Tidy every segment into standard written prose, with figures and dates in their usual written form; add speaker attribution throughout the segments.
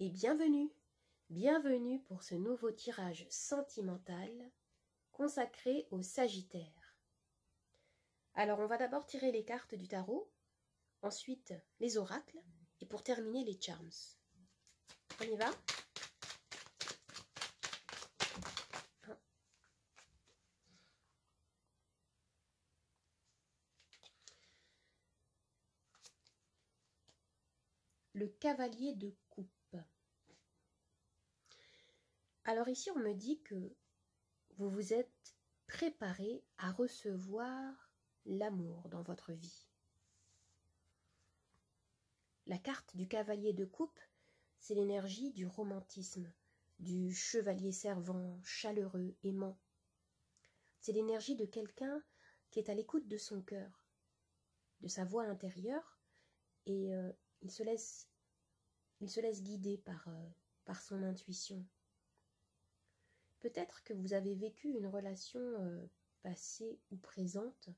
Speaker 1: et bienvenue. Bienvenue pour ce nouveau tirage sentimental consacré au Sagittaire. Alors on va d'abord tirer les cartes du tarot, ensuite les oracles et pour terminer les charms. On y va? Le cavalier de coupe. Alors ici, on me dit que vous vous êtes préparé à recevoir l'amour dans votre vie. La carte du cavalier de coupe, c'est l'énergie du romantisme, du chevalier servant, chaleureux, aimant. C'est l'énergie de quelqu'un qui est à l'écoute de son cœur, de sa voix intérieure, et il se laisse guider par son intuition. Peut-être que vous avez vécu une relation passée ou présente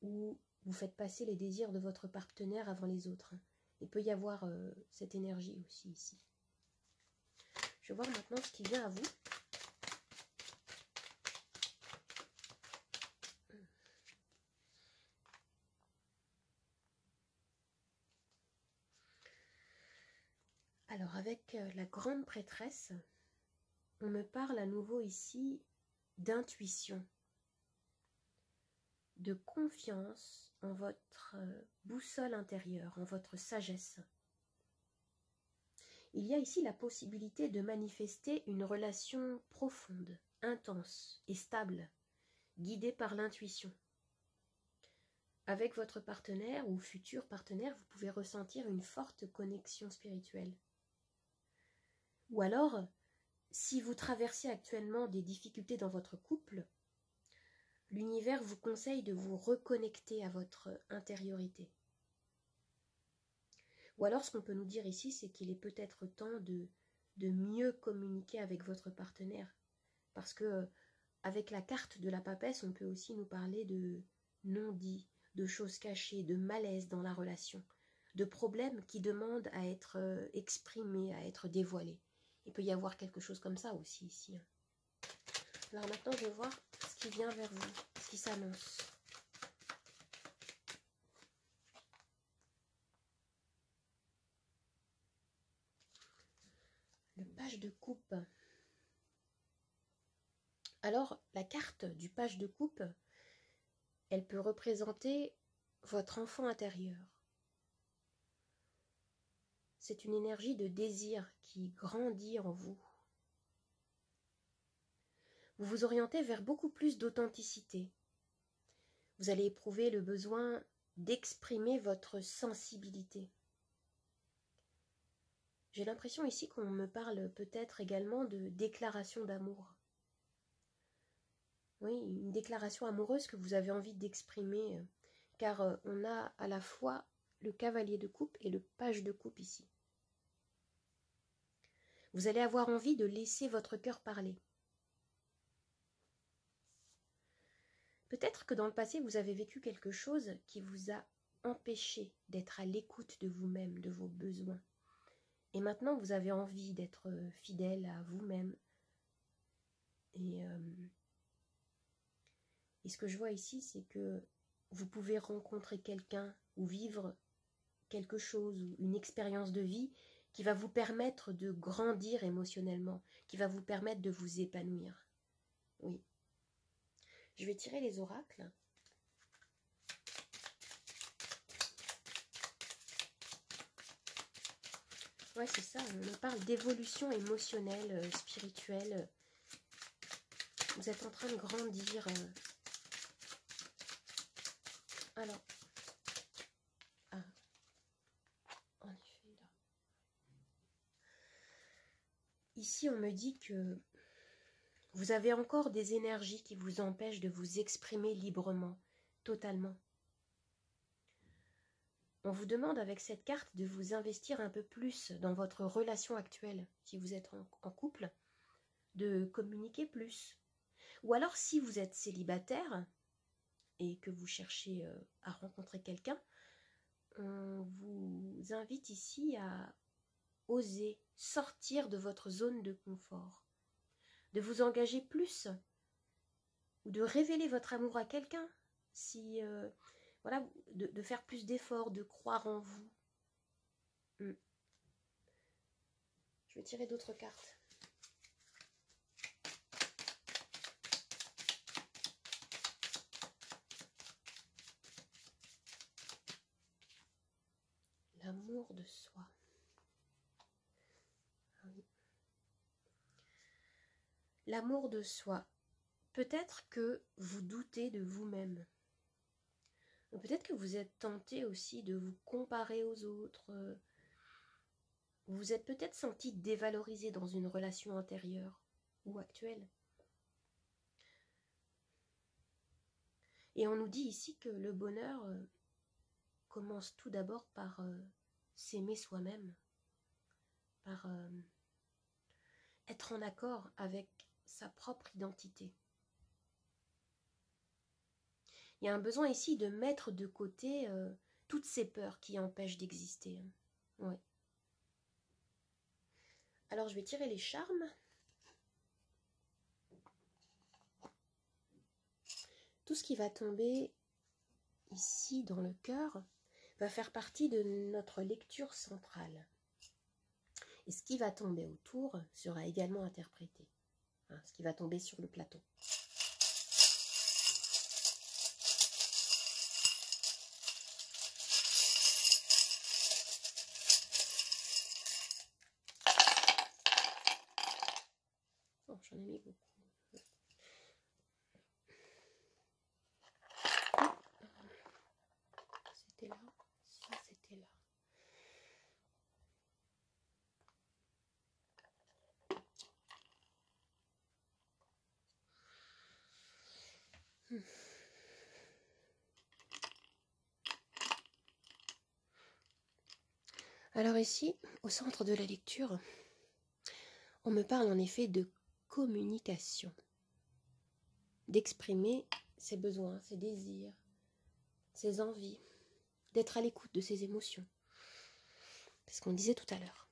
Speaker 1: où vous faites passer les désirs de votre partenaire avant les autres. Il peut y avoir cette énergie aussi ici. Je vais voir maintenant ce qui vient à vous. Alors avec la grande prêtresse, on me parle à nouveau ici d'intuition, de confiance en votre boussole intérieure, en votre sagesse. Il y a ici la possibilité de manifester une relation profonde, intense et stable, guidée par l'intuition. Avec votre partenaire ou futur partenaire, vous pouvez ressentir une forte connexion spirituelle. Ou alors, si vous traversez actuellement des difficultés dans votre couple, l'univers vous conseille de vous reconnecter à votre intériorité. Ou alors, ce qu'on peut nous dire ici, c'est qu'il est peut-être temps de mieux communiquer avec votre partenaire. Parce que, avec la carte de la papesse, on peut aussi nous parler de non-dits, de choses cachées, de malaise dans la relation, de problèmes qui demandent à être exprimés, à être dévoilés. Il peut y avoir quelque chose comme ça aussi ici. Alors maintenant, je vais voir ce qui vient vers vous, ce qui s'annonce. Le page de coupe. Alors, la carte du page de coupe, elle peut représenter votre enfant intérieur. C'est une énergie de désir qui grandit en vous. Vous vous orientez vers beaucoup plus d'authenticité. Vous allez éprouver le besoin d'exprimer votre sensibilité. J'ai l'impression ici qu'on me parle peut-être également de déclaration d'amour. Oui, une déclaration amoureuse que vous avez envie d'exprimer, car on a à la fois le cavalier de coupe et le page de coupe ici. Vous allez avoir envie de laisser votre cœur parler. Peut-être que dans le passé, vous avez vécu quelque chose qui vous a empêché d'être à l'écoute de vous-même, de vos besoins. Et maintenant, vous avez envie d'être fidèle à vous-même. Et ce que je vois ici, c'est que vous pouvez rencontrer quelqu'un ou vivre quelque chose, ou une expérience de vie qui va vous permettre de grandir émotionnellement, qui va vous permettre de vous épanouir. Oui. Je vais tirer les oracles. Ouais, c'est ça, on parle d'évolution émotionnelle, spirituelle. Vous êtes en train de grandir. Alors, en effet, là. Ici, on me dit que vous avez encore des énergies qui vous empêchent de vous exprimer librement, totalement. On vous demande avec cette carte de vous investir un peu plus dans votre relation actuelle, si vous êtes en couple, de communiquer plus. Ou alors, si vous êtes célibataire et que vous cherchez à rencontrer quelqu'un, on vous invite ici à oser sortir de votre zone de confort, de vous engager plus, ou de révéler votre amour à quelqu'un, si voilà, de faire plus d'efforts, de croire en vous. Je vais tirer d'autres cartes. L'amour de soi. Ah oui. L'amour de soi. Peut-être que vous doutez de vous-même. Peut-être que vous êtes tenté aussi de vous comparer aux autres. Vous vous êtes peut-être senti dévalorisé dans une relation antérieure ou actuelle. Et on nous dit ici que le bonheur commence tout d'abord par s'aimer soi-même, par être en accord avec sa propre identité. Il y a un besoin ici de mettre de côté toutes ces peurs qui empêchent d'exister. Ouais. Alors je vais tirer les charmes. Tout ce qui va tomber ici dans le cœur va faire partie de notre lecture centrale. Et ce qui va tomber autour sera également interprété. Hein, ce qui va tomber sur le plateau. Oh, j'en ai mis beaucoup. C'était là, ça c'était là. Alors ici, au centre de la lecture, on me parle en effet de communication, d'exprimer ses besoins, ses désirs, ses envies, d'être à l'écoute de ses émotions. C'est ce qu'on disait tout à l'heure.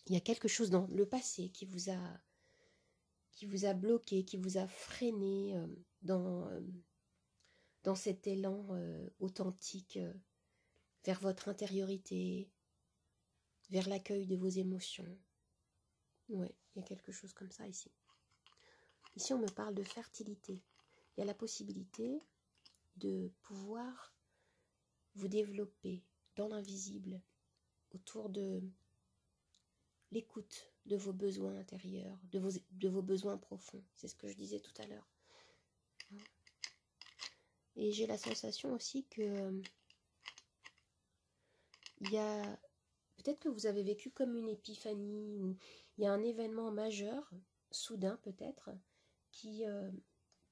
Speaker 1: Il y a quelque chose dans le passé qui vous a bloqué, qui vous a freiné dans cet élan authentique vers votre intériorité, vers l'accueil de vos émotions. Oui, il y a quelque chose comme ça ici. Ici, on me parle de fertilité. Il y a la possibilité de pouvoir vous développer dans l'invisible autour de l'écoute de vos besoins intérieurs, de vos besoins profonds. C'est ce que je disais tout à l'heure. Et j'ai la sensation aussi que il y a peut-être que vous avez vécu comme une épiphanie, ou il y a un événement majeur, soudain peut-être, qui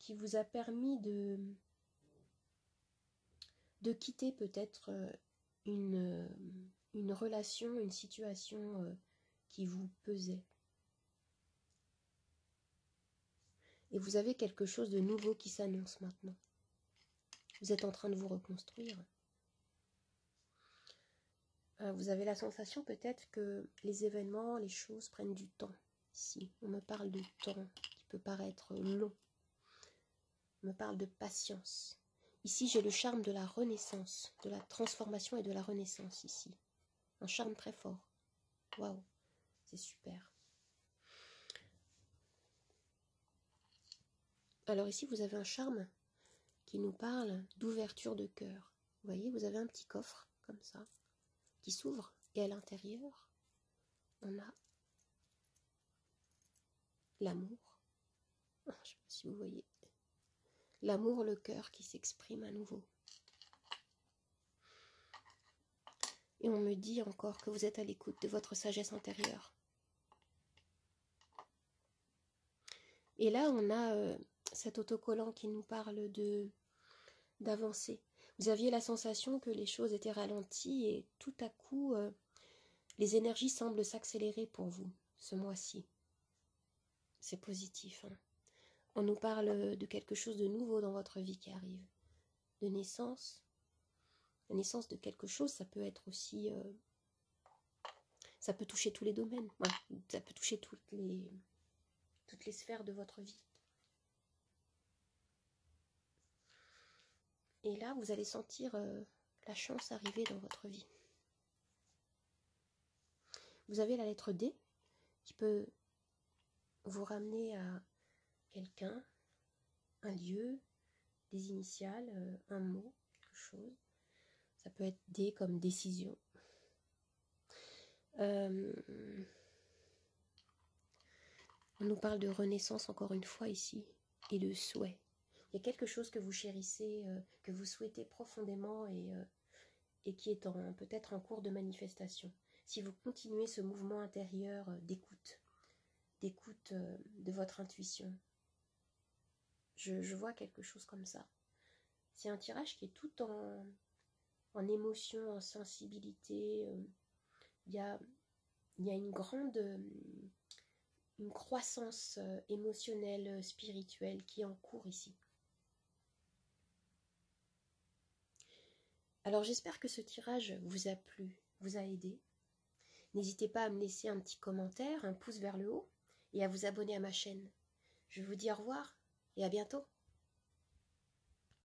Speaker 1: vous a permis de quitter peut-être une relation, une situation qui vous pesait. Et vous avez quelque chose de nouveau qui s'annonce maintenant. Vous êtes en train de vous reconstruire. Vous avez la sensation peut-être que les événements, les choses prennent du temps. Ici, on me parle de temps qui peut paraître long. On me parle de patience. Ici, j'ai le charme de la renaissance, de la transformation et de la renaissance ici. Un charme très fort. Waouh, c'est super. Alors ici, vous avez un charme qui nous parle d'ouverture de cœur. Vous voyez, vous avez un petit coffre, comme ça, qui s'ouvre. Et à l'intérieur, on a l'amour. Je ne sais pas si vous voyez. L'amour, le cœur qui s'exprime à nouveau. Et on me dit encore que vous êtes à l'écoute de votre sagesse intérieure. Et là, on a cet autocollant qui nous parle d'avancer. Vous aviez la sensation que les choses étaient ralenties et tout à coup, les énergies semblent s'accélérer pour vous ce mois-ci. C'est positif. Hein. On nous parle de quelque chose de nouveau dans votre vie qui arrive. De naissance. La naissance de quelque chose, ça peut être aussi... Ça peut toucher tous les domaines, voilà. Ça peut toucher toutes les sphères de votre vie. Et là, vous allez sentir la chance arriver dans votre vie. Vous avez la lettre D qui peut vous ramener à quelqu'un, un lieu, des initiales, un mot, quelque chose. Ça peut être D comme décision. On nous parle de renaissance encore une fois ici, et de souhait. Il y a quelque chose que vous chérissez, que vous souhaitez profondément et qui est peut-être en cours de manifestation. Si vous continuez ce mouvement intérieur d'écoute de votre intuition, je vois quelque chose comme ça. C'est un tirage qui est tout en émotion, en sensibilité. Il y a une croissance émotionnelle, spirituelle qui est en cours ici. Alors j'espère que ce tirage vous a plu, vous a aidé. N'hésitez pas à me laisser un petit commentaire, un pouce vers le haut et à vous abonner à ma chaîne. Je vous dis au revoir et à bientôt.